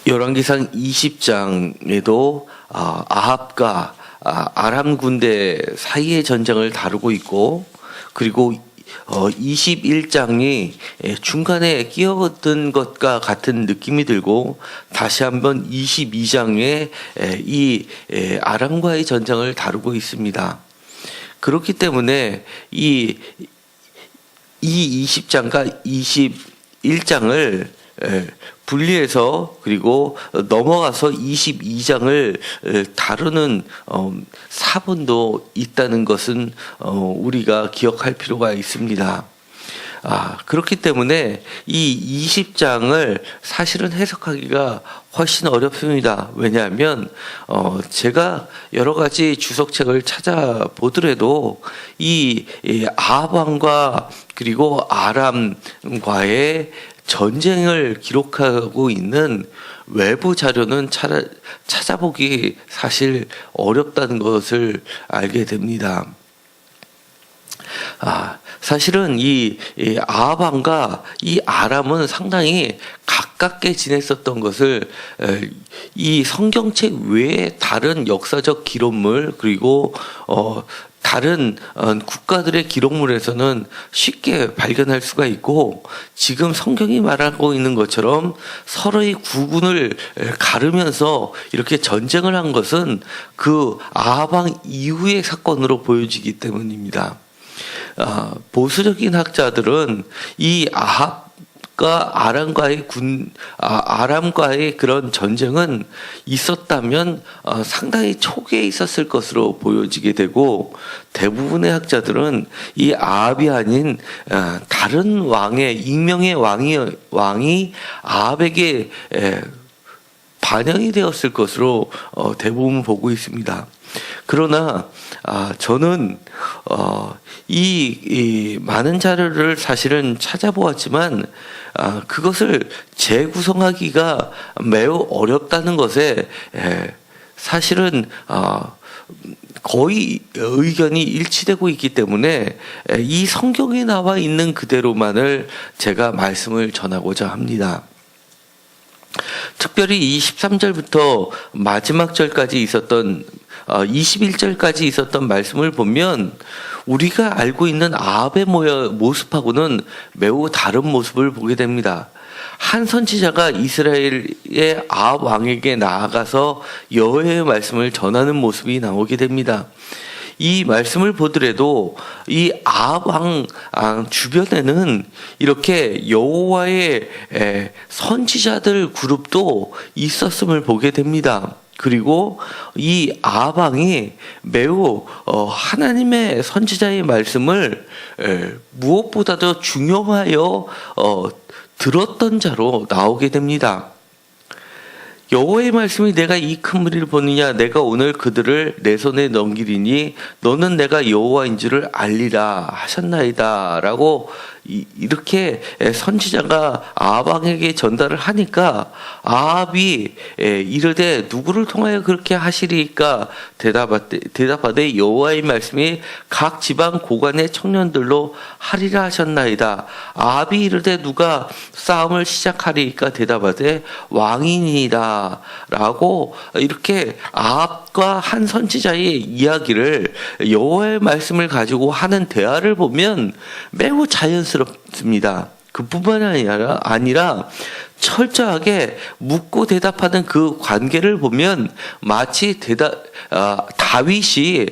열왕기상 20장에도 아합과 아람 군대 사이의 전쟁을 다루고 있고, 그리고 21장이 중간에 끼어든 것과 같은 느낌이 들고, 다시 한번 22장에 이 아람과의 전쟁을 다루고 있습니다. 그렇기 때문에 이 20장과 21장을 분리해서 그리고 넘어가서 22장을 다루는 사본도 있다는 것은 우리가 기억할 필요가 있습니다. 그렇기 때문에 이 20장을 사실은 해석하기가 훨씬 어렵습니다. 왜냐하면 제가 여러 가지 주석책을 찾아보더라도 이 아합 왕과 그리고 아람과의 전쟁을 기록하고 있는 외부 자료는 찾아보기 사실 어렵다는 것을 알게 됩니다. 사실은 이 아합 왕과 이 아람은 상당히 가깝게 지냈었던 것을 이 성경책 외에 다른 역사적 기록물, 그리고 다른 국가들의 기록물에서는 쉽게 발견할 수가 있고, 지금 성경이 말하고 있는 것처럼 서로의 구분을 가르면서 이렇게 전쟁을 한 것은 그 아합 왕 이후의 사건으로 보여지기 때문입니다. 보수적인 학자들은 이 아합과 아람과의 그런 전쟁은 있었다면 상당히 초기에 있었을 것으로 보여지게 되고, 대부분의 학자들은 이 아합이 아닌 다른 익명의 왕이 아합에게 반영이 되었을 것으로 대부분 보고 있습니다. 그러나 저는 이 많은 자료를 사실은 찾아보았지만 그것을 재구성하기가 매우 어렵다는 것에 사실은 거의 의견이 일치되고 있기 때문에 이 성경에 나와 있는 그대로만을 제가 말씀을 전하고자 합니다. 특별히 23절부터 마지막 절까지 있었던 21절까지 있었던 말씀을 보면 우리가 알고 있는 아합의 모습하고는 매우 다른 모습을 보게 됩니다. 한 선지자가 이스라엘의 아합 왕에게 나아가서 여호와의 말씀을 전하는 모습이 나오게 됩니다. 이 말씀을 보더라도 이 아합 왕 주변에는 이렇게 여호와의 선지자들 그룹도 있었음을 보게 됩니다. 그리고 이 아합 왕이 매우 하나님의 선지자의 말씀을 무엇보다도 중요하여 들었던 자로 나오게 됩니다. 여호와의 말씀이 내가 이 큰 무리를 보느냐, 내가 오늘 그들을 내 손에 넘기리니 너는 내가 여호와인 줄을 알리라 하셨나이다 라고 이렇게 선지자가 아합 왕에게 전달을 하니까 아합이 이르되 누구를 통하여 그렇게 하시리까 대답하되 여호와의 말씀이 각 지방 고관의 청년들로 하리라 하셨나이다. 아합이 이르되 누가 싸움을 시작하리까 대답하되 왕이니이다 라고 이렇게 아합과 한 선지자의 이야기를 여호와의 말씀을 가지고 하는 대화를 보면 매우 자연스럽습니다. 그뿐만 아니라 철저하게 묻고 대답하는 그 관계를 보면 마치 다윗이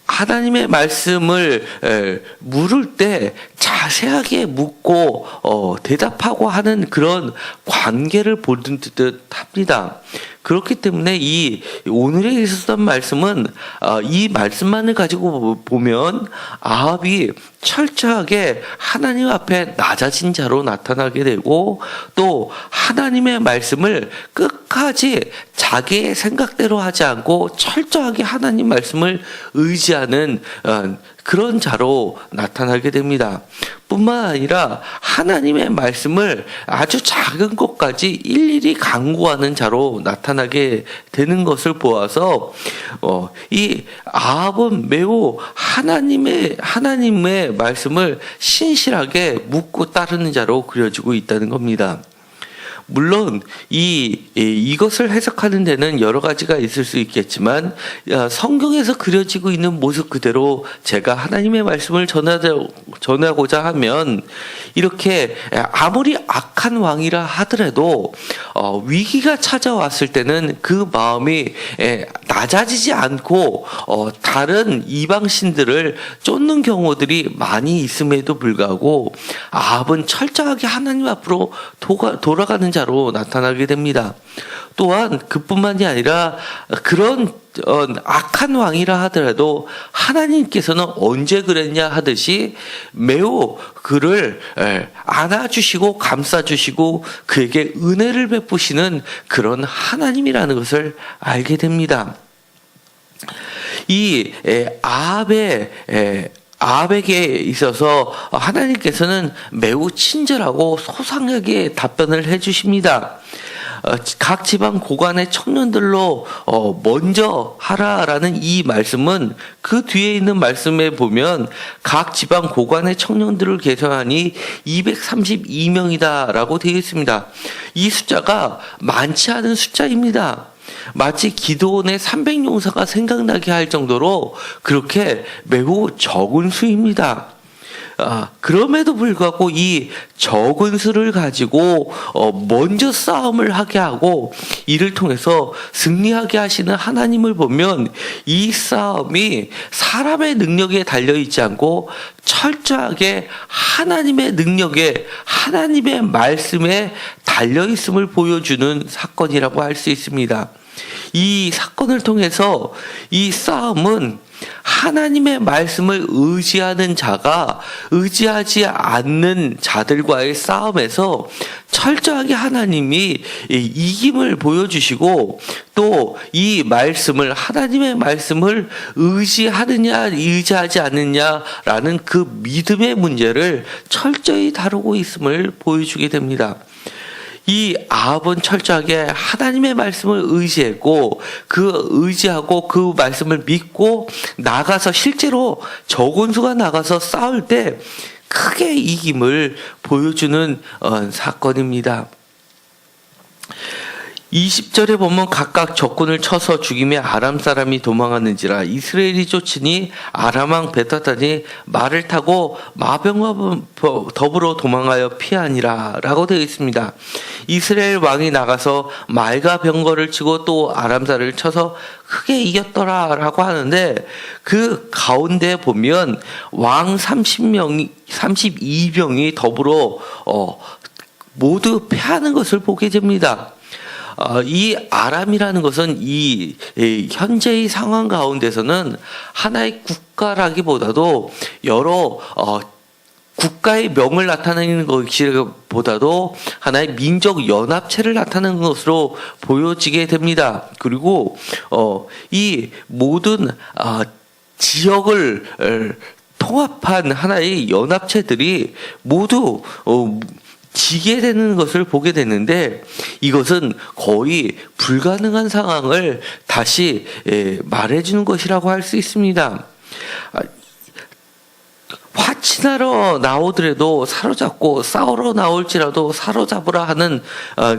하나님의 말씀을 물을 때 자세하게 묻고 대답하고 하는 그런 관계를 보는 듯 합니다. 그렇기 때문에 이 오늘에 있었던 말씀은 이 말씀만을 가지고 보면 아합이 철저하게 하나님 앞에 낮아진 자로 나타나게 되고, 또 하나님의 말씀을 끝까지 자기의 생각대로 하지 않고 철저하게 하나님 말씀을 의지하는 그런 자로 나타나게 됩니다. 뿐만 아니라 하나님의 말씀을 아주 작은 것까지 일일이 강구하는 자로 나타나게 되는 것을 보아서 이 아합은 매우 하나님의 말씀을 신실하게 묻고 따르는 자로 그려지고 있다는 겁니다. 물론 이것을 해석하는 데는 여러 가지가 있을 수 있겠지만 성경에서 그려지고 있는 모습 그대로 제가 하나님의 말씀을 전하고자 하면 이렇게 아무리 악한 왕이라 하더라도 위기가 찾아왔을 때는 그 마음이 낮아지지 않고 다른 이방 신들을 쫓는 경우들이 많이 있음에도 불구하고 아합은 철저하게 하나님 앞으로 돌아가는 자로 나타나게 됩니다. 또한 그뿐만이 아니라 그런 악한 왕이라 하더라도 하나님께서는 언제 그랬냐 하듯이 매우 그를 안아주시고 감싸주시고 그에게 은혜를 베푸시는 그런 하나님이라는 것을 알게 됩니다. 이 아합에게 있어서 하나님께서는 매우 친절하고 소상하게 답변을 해주십니다. 각 지방 고관의 청년들로 먼저 하라라는 이 말씀은 그 뒤에 있는 말씀에 보면 각 지방 고관의 청년들을 계산하니 232명이다라고 되어 있습니다. 이 숫자가 많지 않은 숫자입니다. 마치 기드온의 300용사가 생각나게 할 정도로 그렇게 매우 적은 수입니다. 그럼에도 불구하고 이 적은 수를 가지고 먼저 싸움을 하게 하고 이를 통해서 승리하게 하시는 하나님을 보면 이 싸움이 사람의 능력에 달려있지 않고 철저하게 하나님의 능력에 하나님의 말씀에 달려있음을 보여주는 사건이라고 할 수 있습니다. 이 사건을 통해서 이 싸움은 하나님의 말씀을 의지하는 자가 의지하지 않는 자들과의 싸움에서 철저하게 하나님이 이김을 보여주시고 또 이 말씀을 하나님의 말씀을 의지하느냐 의지하지 않느냐라는 그 믿음의 문제를 철저히 다루고 있음을 보여주게 됩니다. 이 아합은 철저하게 하나님의 말씀을 의지했고 의지하고 그 말씀을 믿고 나가서 실제로 적은 수가 나가서 싸울 때 크게 이김을 보여주는 사건입니다. 20절에 보면 각각 적군을 쳐서 죽이며 아람 사람이 도망하는지라 이스라엘이 쫓으니 아람 왕 베다단이 말을 타고 마병과 더불어 도망하여 피하니라 라고 되어 있습니다. 이스라엘 왕이 나가서 말과 병거를 치고 또 아람사를 쳐서 크게 이겼더라 라고 하는데 그 가운데 보면 왕 32병이 더불어 모두 패하는 것을 보게 됩니다. 이 아람이라는 것은 이 현재의 상황 가운데서는 하나의 국가라기보다도 여러 국가의 명을 나타내는 것보다도 하나의 민족 연합체를 나타내는 것으로 보여지게 됩니다. 그리고 이 모든 지역을 통합한 하나의 연합체들이 모두 지게 되는 것을 보게 되는데 이것은 거의 불가능한 상황을 다시 말해주는 것이라고 할 수 있습니다. 화친하러 나오더라도 사로잡고 싸우러 나올지라도 사로잡으라 하는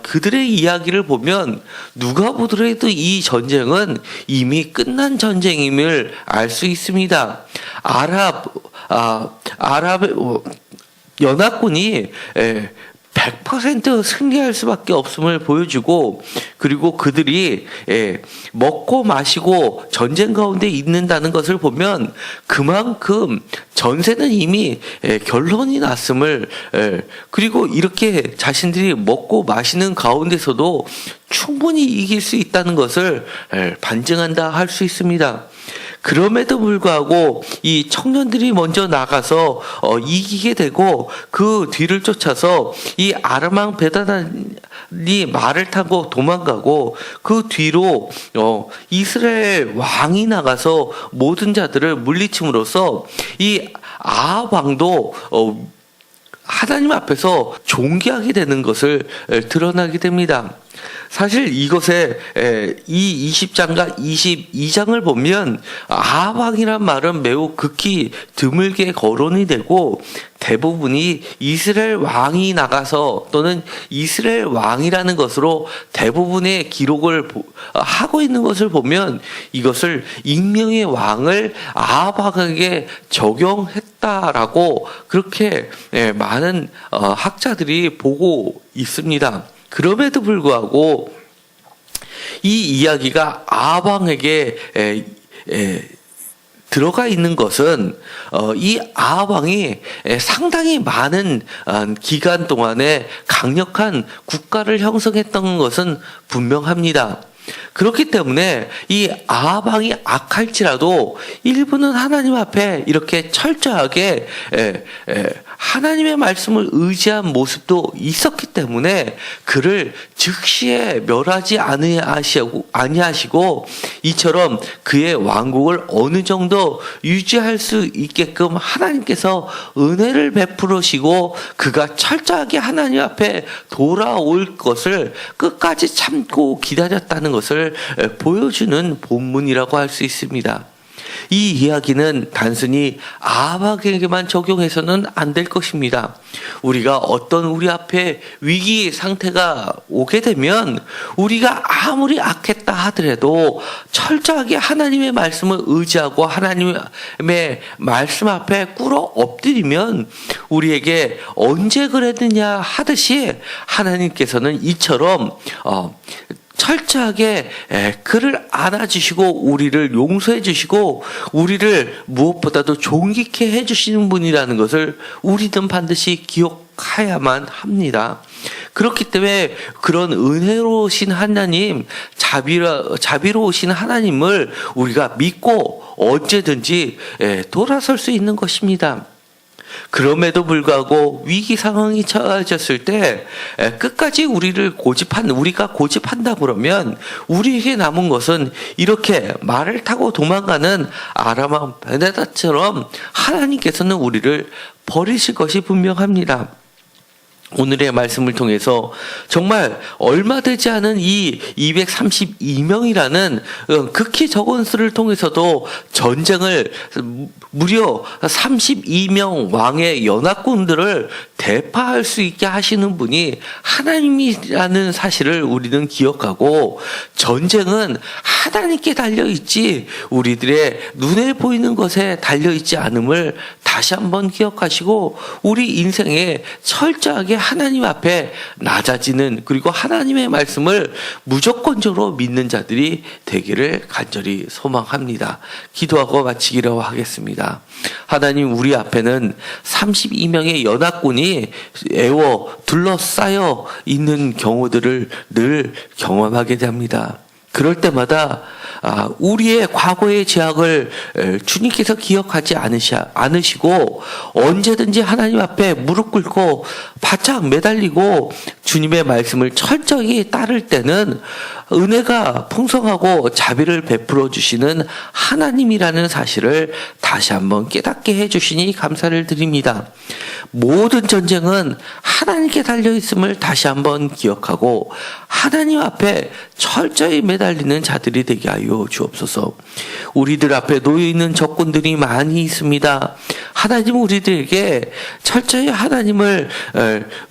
그들의 이야기를 보면 누가 보더라도 이 전쟁은 이미 끝난 전쟁임을 알 수 있습니다. 아랍 연합군이 100% 승리할 수밖에 없음을 보여주고 그리고 그들이 먹고 마시고 전쟁 가운데 있는다는 것을 보면 그만큼 전세는 이미 결론이 났음을 그리고 이렇게 자신들이 먹고 마시는 가운데서도 충분히 이길 수 있다는 것을 반증한다 할 수 있습니다. 그럼에도 불구하고 이 청년들이 먼저 나가서 이기게 되고 그 뒤를 쫓아서 이 아람 왕 베다단이 말을 타고 도망가고 그 뒤로 이스라엘 왕이 나가서 모든 자들을 물리침으로써 이 아합 왕도 하나님 앞에서 존귀하게 되는 것을 드러나게 됩니다. 사실 이것에 이 20장과 22장을 보면 아합왕이란 말은 매우 극히 드물게 거론이 되고 대부분이 이스라엘 왕이 나가서 또는 이스라엘 왕이라는 것으로 대부분의 기록을 하고 있는 것을 보면 이것을 익명의 왕을 아합왕에게 적용했다라고 그렇게 많은 학자들이 보고 있습니다. 그럼에도 불구하고 이 이야기가 아합왕에게 들어가 있는 것은 이 아합왕이 상당히 많은 기간 동안에 강력한 국가를 형성했던 것은 분명합니다. 그렇기 때문에 이 아합왕이 악할지라도 일부는 하나님 앞에 이렇게 철저하게 하나님의 말씀을 의지한 모습도 있었기 때문에 그를 즉시에 멸하지 아니하시고 이처럼 그의 왕국을 어느 정도 유지할 수 있게끔 하나님께서 은혜를 베풀으시고 그가 철저하게 하나님 앞에 돌아올 것을 끝까지 참고 기다렸다는 것을 보여주는 본문이라고 할 수 있습니다. 이 이야기는 단순히 아합에게만 적용해서는 안 될 것입니다. 우리가 어떤 우리 앞에 위기 상태가 오게 되면 우리가 아무리 악했다 하더라도 철저하게 하나님의 말씀을 의지하고 하나님의 말씀 앞에 꿇어 엎드리면 우리에게 언제 그랬느냐 하듯이 하나님께서는 이처럼 철저하게 그를 안아주시고 우리를 용서해 주시고 우리를 무엇보다도 존귀케 해주시는 분이라는 것을 우리는 반드시 기억해야만 합니다. 그렇기 때문에 그런 은혜로우신 하나님, 자비로우신 하나님을 우리가 믿고 언제든지 돌아설 수 있는 것입니다. 그럼에도 불구하고 위기 상황이 처해졌을 때 끝까지 우리가 고집한다 그러면 우리에게 남은 것은 이렇게 말을 타고 도망가는 아람왕 베네다처럼 하나님께서는 우리를 버리실 것이 분명합니다. 오늘의 말씀을 통해서 정말 얼마 되지 않은 이 232명이라는 극히 적은 수를 통해서도 전쟁을 무려 32명 왕의 연합군들을 대파할 수 있게 하시는 분이 하나님이라는 사실을 우리는 기억하고 전쟁은 하나님께 달려있지 우리들의 눈에 보이는 것에 달려있지 않음을 다시 한번 기억하시고 우리 인생에 철저하게 하나님 앞에 낮아지는 그리고 하나님의 말씀을 무조건적으로 믿는 자들이 되기를 간절히 소망합니다. 기도하고 마치기로 하겠습니다. 하나님 우리 앞에는 32명의 연합군이 둘러싸여 있는 경우들을 늘 경험하게 됩니다. 그럴 때마다 우리의 과거의 죄악을 주님께서 기억하지 않으시고 언제든지 하나님 앞에 무릎 꿇고 바짝 매달리고 주님의 말씀을 철저히 따를 때는 은혜가 풍성하고 자비를 베풀어 주시는 하나님이라는 사실을 다시 한번 깨닫게 해주시니 감사를 드립니다. 모든 전쟁은 하나님께 달려있음을 다시 한번 기억하고 하나님 앞에 철저히 매달리는 자들이 되게 하여 주옵소서. 우리들 앞에 놓여있는 적군들이 많이 있습니다. 하나님 우리들에게 철저히 하나님을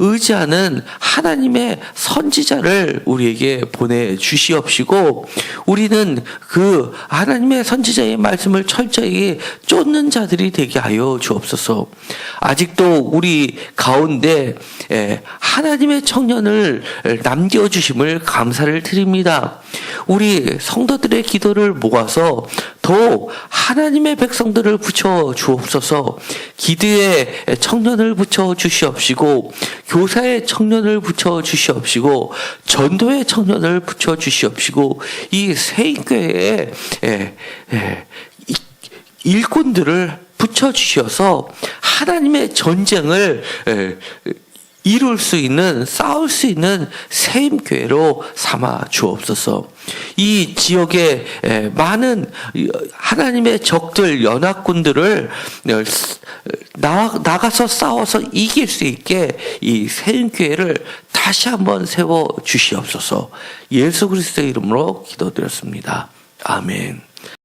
의지하는 하나님의 선지자를 우리에게 보내주시옵시고 우리는 그 하나님의 선지자의 말씀을 철저히 쫓는 자들이 되게 하여 주옵소서. 아직도 우리 가운데 하나님의 청년을 남겨주심을 감사를 드립니다. 우리 성도들의 기도를 모아서 더욱 하나님의 백성들을 붙여 주옵소서. 기도의 청년을 붙여 주시옵시고 교사의 청년을 붙여 주시옵시고 전도의 청년을 붙여 주시옵시고 이 세인교회의 일꾼들을 붙여 주셔서 하나님의 전쟁을 이룰 수 있는, 싸울 수 있는 세임교회로 삼아 주옵소서. 이 지역에 많은 하나님의 적들, 연합군들을 나가서 싸워서 이길 수 있게 이 세임교회를 다시 한번 세워 주시옵소서. 예수 그리스도의 이름으로 기도드렸습니다. 아멘.